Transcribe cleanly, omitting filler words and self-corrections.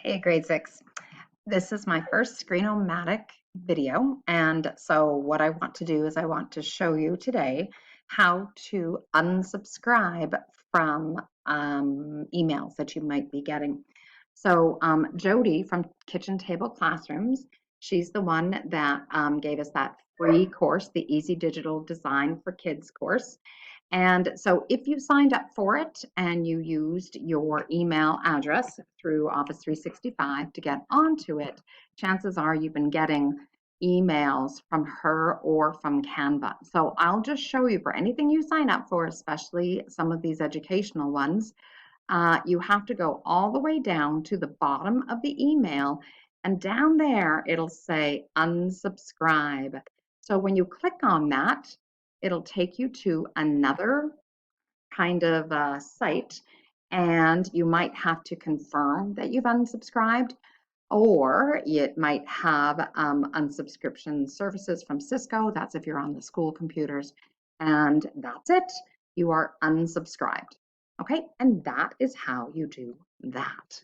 Hey, grade six. This is my first Screenomatic video. And so what I want to do is I want to show you today how to unsubscribe from emails that you might be getting. So Jody from Kitchen Table Classrooms, she's the one that gave us that free course, the Easy Digital Design for Kids course. And so if you signed up for it and you used your email address through Office 365 to get onto it, chances are you've been getting emails from her or from Canva. So I'll just show you for anything you sign up for, especially some of these educational ones, you have to go all the way down to the bottom of the email, and down there it'll say unsubscribe. So when you click on that, it'll take you to another kind of site, and you might have to confirm that you've unsubscribed, or it might have unsubscription services from Cisco. That's if you're on the school computers, and that's it. You are unsubscribed. Okay, and that is how you do that.